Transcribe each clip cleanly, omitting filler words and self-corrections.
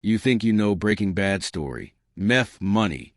You think you know Breaking Bad story, meth money.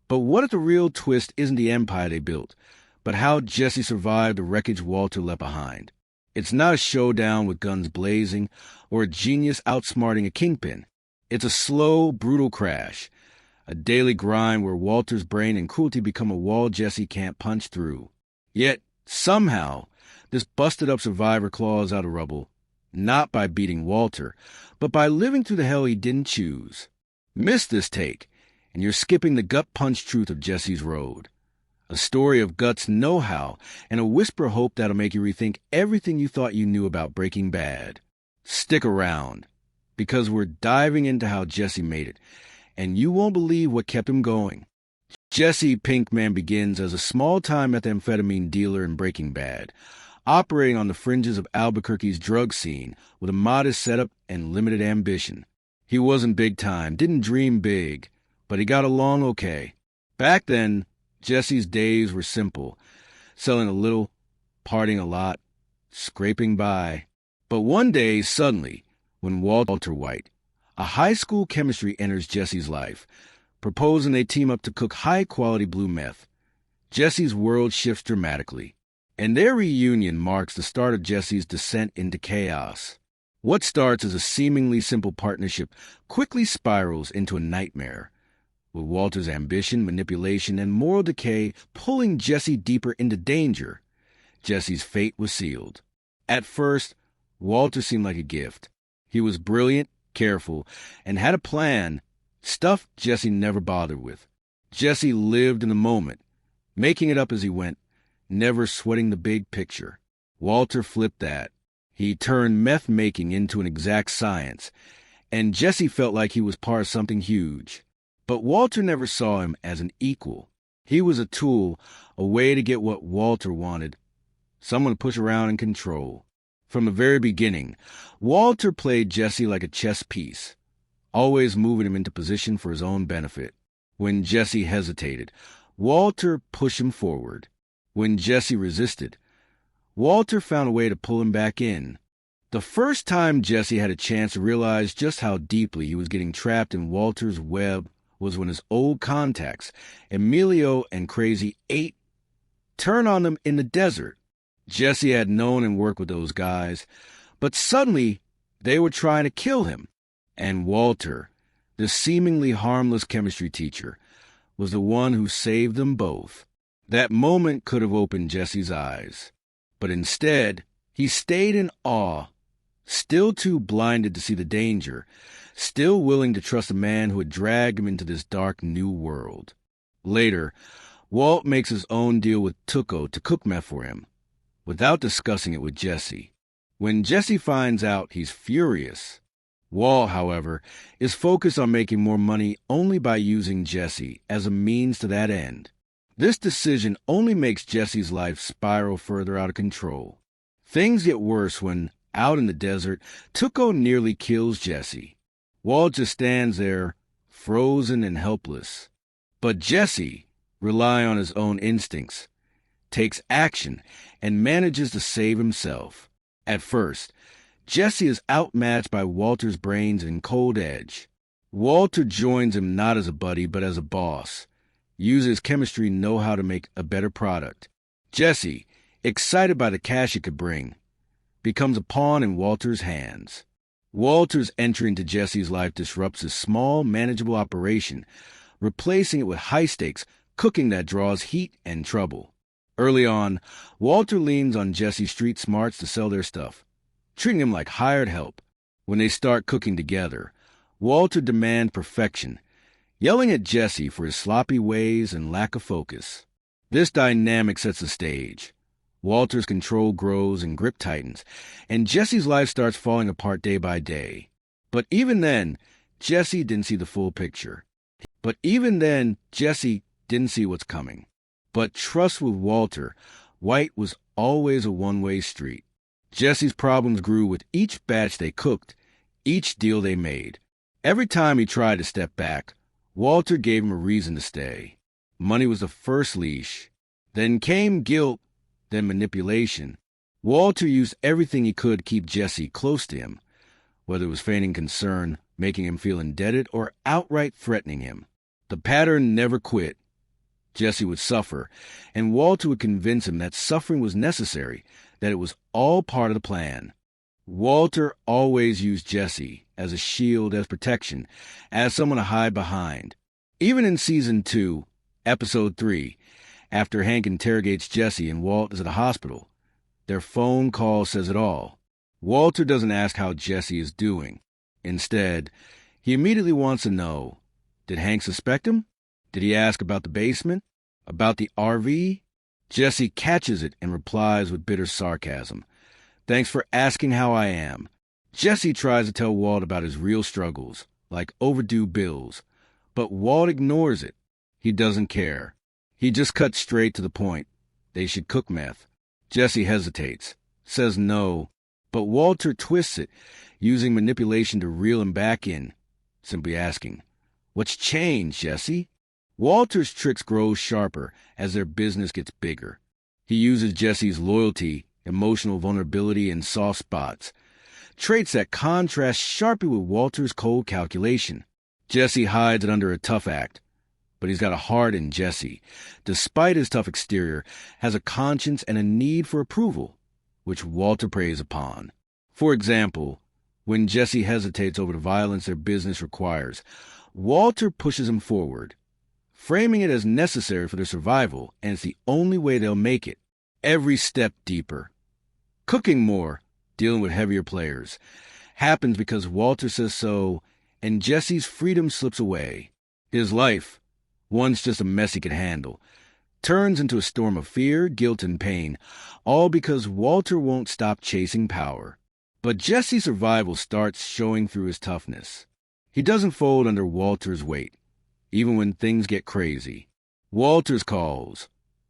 But what if the real twist isn't the empire they built, but how Jesse survived the wreckage Walter left behind? It's not a showdown with guns blazing or a genius outsmarting a kingpin. It's a slow, brutal crash, a daily grind where Walter's brain and cruelty become a wall Jesse can't punch through. Yet, somehow, this busted-up survivor claws out of rubble, not by beating Walter, but by living through the hell he didn't choose. Miss this take, and you're skipping the gut-punch truth of Jesse's road. A story of guts know-how and a whisper of hope that'll make you rethink everything you thought you knew about Breaking Bad. Stick around, because we're diving into how Jesse made it, and you won't believe what kept him going. Jesse Pinkman begins as a small-time methamphetamine dealer in Breaking Bad, operating on the fringes of Albuquerque's drug scene with a modest setup and limited ambition. He wasn't big-time, didn't dream big, but he got along okay. Back then, Jesse's days were simple, selling a little, partying a lot, scraping by. But one day, suddenly, when Walter White, a high school chemistry, enters Jesse's life, proposing they team up to cook high-quality blue meth, Jesse's world shifts dramatically, and their reunion marks the start of Jesse's descent into chaos. What starts as a seemingly simple partnership quickly spirals into a nightmare, with Walter's ambition, manipulation, and moral decay pulling Jesse deeper into danger. Jesse's fate was sealed. At first, Walter seemed like a gift. He was brilliant, careful, and had a plan, stuff Jesse never bothered with. Jesse lived in the moment, making it up as he went, never sweating the big picture. Walter flipped that. He turned meth-making into an exact science, and Jesse felt like he was part of something huge. But Walter never saw him as an equal. He was a tool, a way to get what Walter wanted, someone to push around and control. From the very beginning, Walter played Jesse like a chess piece, always moving him into position for his own benefit. When Jesse hesitated, Walter pushed him forward. When Jesse resisted, Walter found a way to pull him back in. The first time Jesse had a chance to realize just how deeply he was getting trapped in Walter's web was when his old contacts, Emilio and Crazy 8, turned on him in the desert. Jesse had known and worked with those guys, but suddenly they were trying to kill him. And Walter, the seemingly harmless chemistry teacher, was the one who saved them both. That moment could have opened Jesse's eyes, but instead he stayed in awe, still too blinded to see the danger, still willing to trust the man who had dragged him into this dark new world. Later, Walt makes his own deal with Tuco to cook meth for him, without discussing it with Jesse. When Jesse finds out, he's furious. Walt, however, is focused on making more money only by using Jesse as a means to that end. This decision only makes Jesse's life spiral further out of control. Things get worse when, out in the desert, Tuco nearly kills Jesse. Walt just stands there, frozen and helpless. But Jesse, relying on his own instincts, takes action and manages to save himself. At first, Jesse is outmatched by Walter's brains and cold edge. Walter joins him not as a buddy but as a boss, uses chemistry know-how to make a better product. Jesse, excited by the cash it could bring, becomes a pawn in Walter's hands. Walter's entry into Jesse's life disrupts his small, manageable operation, replacing it with high-stakes cooking that draws heat and trouble. Early on, Walter leans on Jesse's street smarts to sell their stuff, treating him like hired help. When they start cooking together, Walter demands perfection, yelling at Jesse for his sloppy ways and lack of focus. This dynamic sets the stage. Walter's control grows and grip tightens, and Jesse's life starts falling apart day by day. But even then, Jesse didn't see the full picture. What's coming. But trust with Walter, White was always a one-way street. Jesse's problems grew with each batch they cooked, each deal they made. Every time he tried to step back, Walter gave him a reason to stay. Money was the first leash. Then came guilt, then manipulation. Walter used everything he could to keep Jesse close to him, whether it was feigning concern, making him feel indebted or outright threatening him. The pattern never quit. Jesse would suffer, and Walter would convince him that suffering was necessary, that it was all part of the plan. Walter always used Jesse as a shield, as protection, as someone to hide behind. Even in Season 2, Episode 3, after Hank interrogates Jesse and Walt is at the hospital, their phone call says it all. Walter doesn't ask how Jesse is doing. Instead, he immediately wants to know, did Hank suspect him? Did he ask about the basement? About the RV? Jesse catches it and replies with bitter sarcasm. Thanks for asking how I am. Jesse tries to tell Walt about his real struggles, like overdue bills, but Walt ignores it. He doesn't care. He just cuts straight to the point. They should cook meth. Jesse hesitates, says no, but Walter twists it, using manipulation to reel him back in, simply asking, "What's changed, Jesse?" Walter's tricks grow sharper as their business gets bigger. He uses Jesse's loyalty, emotional vulnerability, and soft spots, traits that contrast sharply with Walter's cold calculation. Jesse hides it under a tough act, but he's got a heart in Jesse. Despite his tough exterior, has a conscience and a need for approval, which Walter preys upon. For example, when Jesse hesitates over the violence their business requires, Walter pushes him forward, framing it as necessary for their survival, and it's the only way they'll make it. Every step deeper. Cooking more, dealing with heavier players, happens because Walter says so, and Jesse's freedom slips away. His life, once just a mess he could handle, turns into a storm of fear, guilt, and pain, all because Walter won't stop chasing power. But Jesse's survival starts showing through his toughness. He doesn't fold under Walter's weight, even when things get crazy. Walter's calls,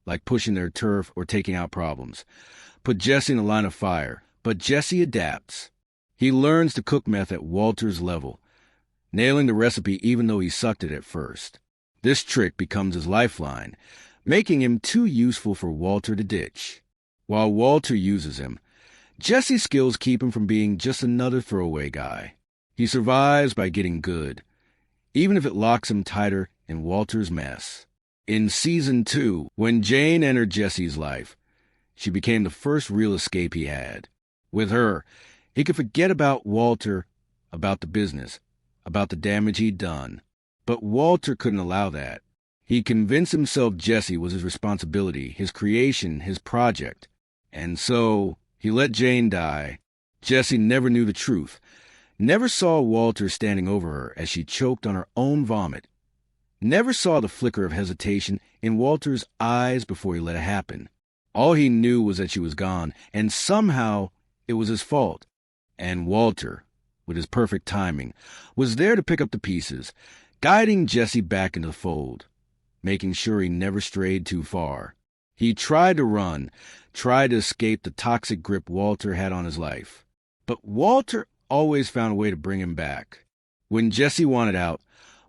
like pushing their turf or taking out problems, put Jesse in the line of fire, but Jesse adapts. He learns to cook meth at Walter's level, nailing the recipe even though he sucked it at first. This trick becomes his lifeline, making him too useful for Walter to ditch. While Walter uses him, Jesse's skills keep him from being just another throwaway guy. He survives by getting good, even if it locks him tighter in Walter's mess. In Season 2, when Jane entered Jesse's life, she became the first real escape he had. With her, he could forget about Walter, about the business, about the damage he'd done. But Walter couldn't allow that. He convinced himself Jesse was his responsibility, his creation, his project. And so, he let Jane die. Jesse never knew the truth, never saw Walter standing over her as she choked on her own vomit, never saw the flicker of hesitation in Walter's eyes before he let it happen. All he knew was that she was gone, and somehow it was his fault. And Walter, with his perfect timing, was there to pick up the pieces, guiding Jesse back into the fold, making sure he never strayed too far. He tried to run, tried to escape the toxic grip Walter had on his life. But Walter always found a way to bring him back. When Jesse wanted out,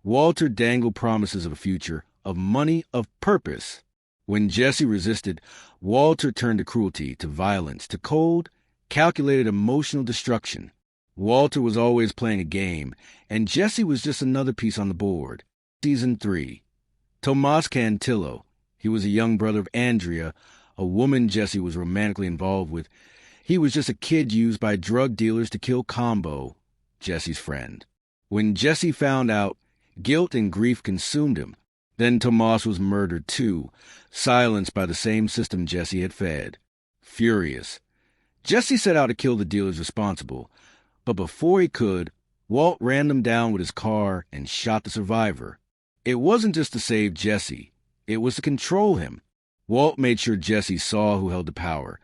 Walter dangled promises of a future, of money, of purpose. When Jesse resisted, Walter turned to cruelty, to violence, to cold, calculated emotional destruction. Walter was always playing a game, and Jesse was just another piece on the board. Season 3. Tomas Cantillo. He was a young brother of Andrea, a woman Jesse was romantically involved with. He was just a kid used by drug dealers to kill Combo, Jesse's friend. When Jesse found out, guilt and grief consumed him. Then Tomas was murdered too, silenced by the same system Jesse had fed. Furious, Jesse set out to kill the dealers responsible, but before he could, Walt ran them down with his car and shot the survivor. It wasn't just to save Jesse, it was to control him. Walt made sure Jesse saw who held the power,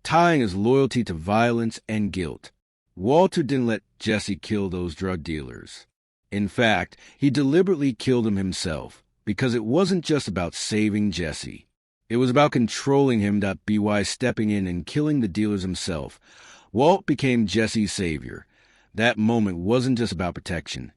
tying his loyalty to violence and guilt. Walter didn't let Jesse kill those drug dealers. In fact, he deliberately killed them himself, because it wasn't just about saving Jesse. It was about controlling him. By stepping in and killing the dealers himself, Walt became Jesse's savior. That moment wasn't just about protection.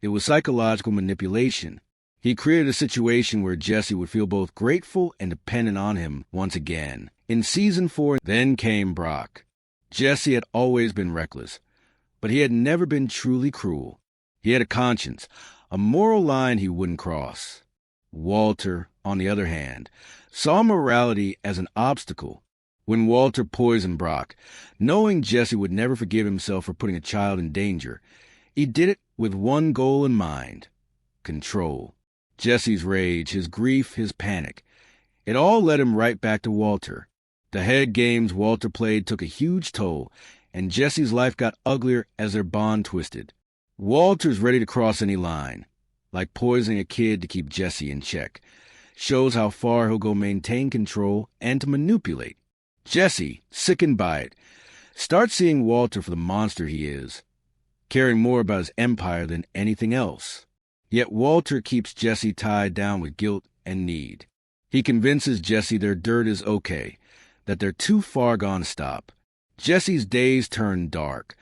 It was psychological manipulation. He created a situation where Jesse would feel both grateful and dependent on him once again. In Season 4, then came Brock. Jesse had always been reckless, but he had never been truly cruel. He had a conscience, a moral line he wouldn't cross. Walter, on the other hand, saw morality as an obstacle. When Walter poisoned Brock, knowing Jesse would never forgive himself for putting a child in danger, he did it with one goal in mind: control. Jesse's rage, his grief, his panic, it all led him right back to Walter. The head games Walter played took a huge toll, and Jesse's life got uglier as their bond twisted. Walter's ready to cross any line, like poisoning a kid to keep Jesse in check. Shows how far he'll go maintain control and to manipulate. Jesse, sickened by it, starts seeing Walter for the monster he is, caring more about his empire than anything else. Yet Walter keeps Jesse tied down with guilt and need. He convinces Jesse their dirt is okay, that they're too far gone to stop. Jesse's days turn dark,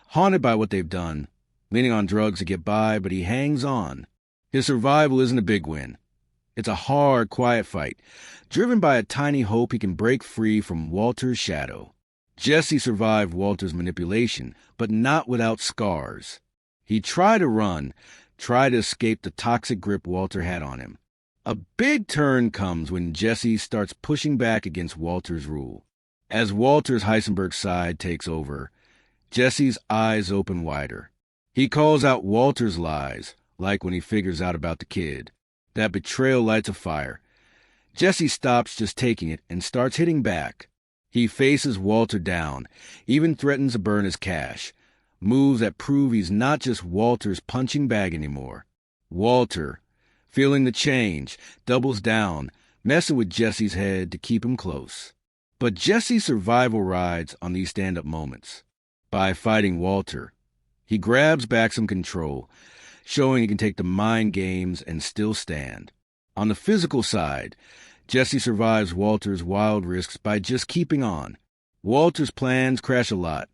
haunted by what they've done, leaning on drugs to get by, but he hangs on. His survival isn't a big win. It's a hard, quiet fight, driven by a tiny hope he can break free from Walter's shadow. Jesse survived Walter's manipulation, but not without scars. He tried to run, tried to escape the toxic grip Walter had on him. A big turn comes when Jesse starts pushing back against Walter's rule. As Walter's Heisenberg side takes over, Jesse's eyes open wider. He calls out Walter's lies, like when he figures out about the kid. That betrayal lights a fire. Jesse stops just taking it and starts hitting back. He faces Walter down, even threatens to burn his cash. Moves that prove he's not just Walter's punching bag anymore. Walter, feeling the change, doubles down, messing with Jesse's head to keep him close. But Jesse's survival rides on these stand-up moments. By fighting Walter, he grabs back some control, showing he can take the mind games and still stand. On the physical side, Jesse survives Walter's wild risks by just keeping on. Walter's plans crash a lot,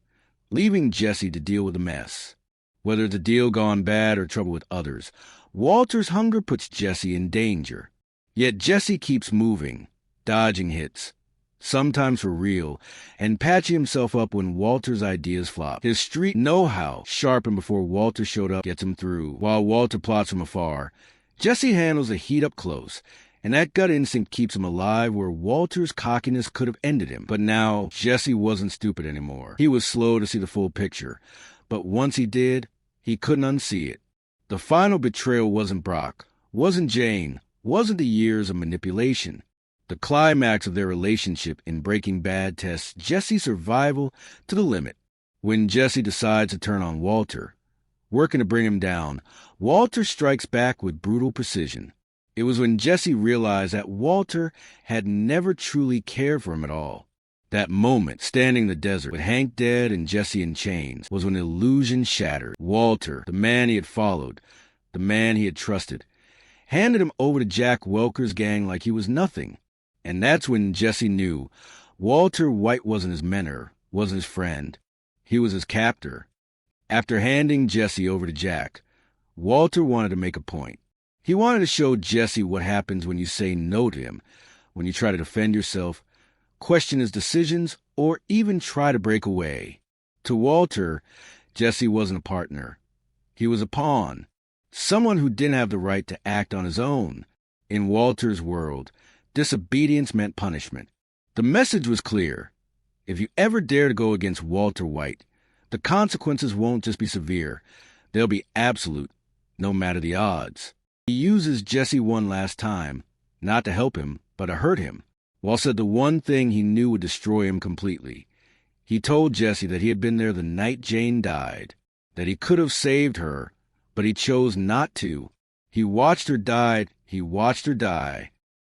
leaving Jesse to deal with the mess. Whether it's a deal gone bad or trouble with others, Walter's hunger puts Jesse in danger. Yet Jesse keeps moving, dodging hits, sometimes for real, and patching himself up when Walter's ideas flop. His street know-how, sharpened before Walter showed up, gets him through. While Walter plots from afar, Jesse handles the heat up close, and that gut instinct keeps him alive where Walter's cockiness could have ended him. But now, Jesse wasn't stupid anymore. He was slow to see the full picture, but once he did, he couldn't unsee it. The final betrayal wasn't Brock, wasn't Jane, wasn't the years of manipulation. The climax of their relationship in Breaking Bad tests Jesse's survival to the limit. When Jesse decides to turn on Walter, working to bring him down, Walter strikes back with brutal precision. It was when Jesse realized that Walter had never truly cared for him at all. That moment, standing in the desert with Hank dead and Jesse in chains, was when the illusion shattered. Walter, the man he had followed, the man he had trusted, handed him over to Jack Welker's gang like he was nothing. And that's when Jesse knew Walter White wasn't his mentor, wasn't his friend. He was his captor. After handing Jesse over to Jack, Walter wanted to make a point. He wanted to show Jesse what happens when you say no to him, when you try to defend yourself, question his decisions, or even try to break away. To Walter, Jesse wasn't a partner. He was a pawn, someone who didn't have the right to act on his own. In Walter's world, disobedience meant punishment. The message was clear. If you ever dare to go against Walter White, the consequences won't just be severe. They'll be absolute, no matter the odds. He uses Jesse one last time, not to help him, but to hurt him. Wall said the one thing he knew would destroy him completely. He told Jesse that he had been there the night Jane died, that he could have saved her, but he chose not to. He watched her die.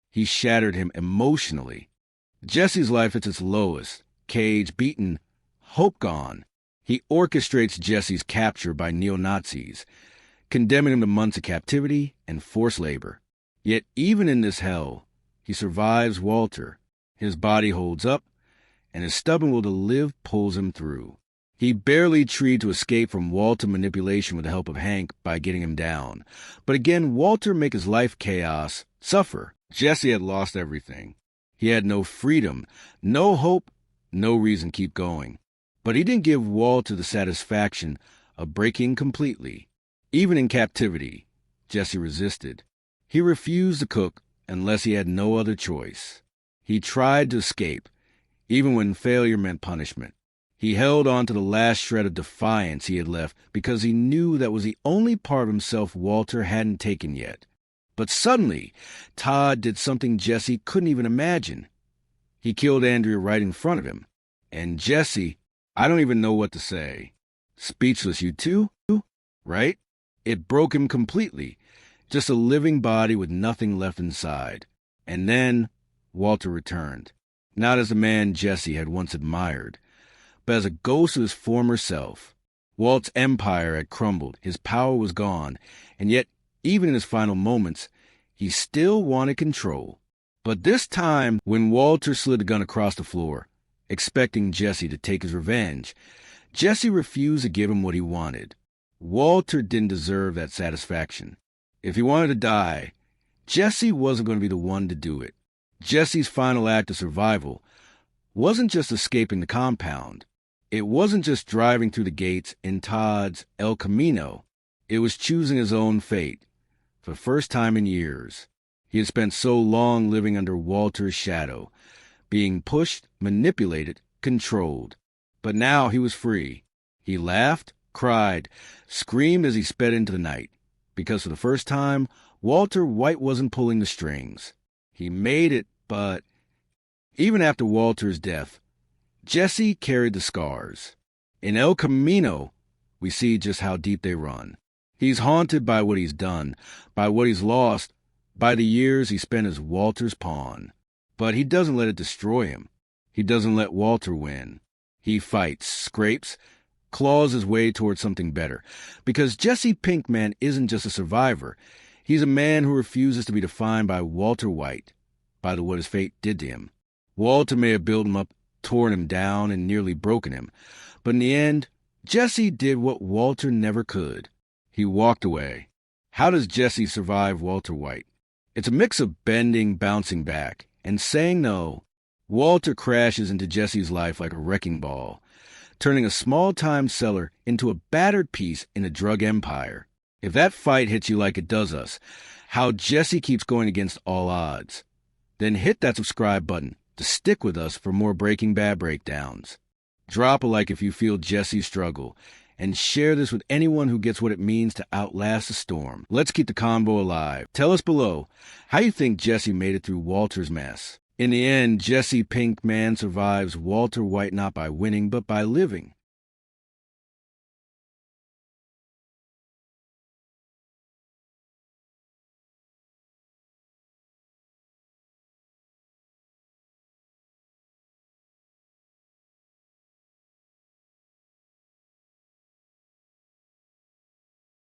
He shattered him emotionally. Jesse's life at its lowest, caged, beaten, hope gone. He orchestrates Jesse's capture by neo-Nazis, condemning him to months of captivity and forced labor. Yet even in this hell, he survives Walter. His body holds up, and his stubborn will to live pulls him through. He barely tried to escape from Walter manipulation with the help of Hank by getting him down. But again, Walter make his life chaos suffer. Jesse had lost everything. He had no freedom, no hope, no reason to keep going. But he didn't give Walter the satisfaction of breaking completely. Even in captivity, Jesse resisted. He refused to cook unless he had no other choice. He tried to escape, even when failure meant punishment. He held on to the last shred of defiance he had left because he knew that was the only part of himself Walter hadn't taken yet. But suddenly, Todd did something Jesse couldn't even imagine. He killed Andrea right in front of him. And Jesse, I don't even know what to say. Speechless, you too? Right? It broke him completely. Just a living body with nothing left inside. And then Walter returned. Not as the man Jesse had once admired, but as a ghost of his former self. Walt's empire had crumbled, his power was gone, and yet, even in his final moments, he still wanted control. But this time, when Walter slid the gun across the floor, expecting Jesse to take his revenge, Jesse refused to give him what he wanted. Walter didn't deserve that satisfaction. If he wanted to die, Jesse wasn't going to be the one to do it. Jesse's final act of survival wasn't just escaping the compound. It wasn't just driving through the gates in Todd's El Camino. It was choosing his own fate. For the first time in years, he had spent so long living under Walter's shadow, being pushed, manipulated, controlled. But now he was free. He laughed, cried, screamed as he sped into the night, because for the first time, Walter White wasn't pulling the strings. He made it, but even after Walter's death, Jesse carried the scars. In El Camino, we see just how deep they run. He's haunted by what he's done, by what he's lost, by the years he spent as Walter's pawn. But he doesn't let it destroy him. He doesn't let Walter win. He fights, scrapes, claws his way towards something better. Because Jesse Pinkman isn't just a survivor. He's a man who refuses to be defined by Walter White, by what his fate did to him. Walter may have built him up, torn him down, and nearly broken him. But in the end, Jesse did what Walter never could. He walked away. How does Jesse survive Walter White? It's a mix of bending, bouncing back, and saying no. Walter crashes into Jesse's life like a wrecking ball, turning a small-time seller into a battered piece in a drug empire. If that fight hits you like it does us, how Jesse keeps going against all odds, then hit that subscribe button to stick with us for more Breaking Bad breakdowns. Drop a like if you feel Jesse's struggle, and share this with anyone who gets what it means to outlast the storm. Let's keep the convo alive. Tell us below how you think Jesse made it through Walter's mess. In the end, Jesse Pinkman survives Walter White not by winning, but by living.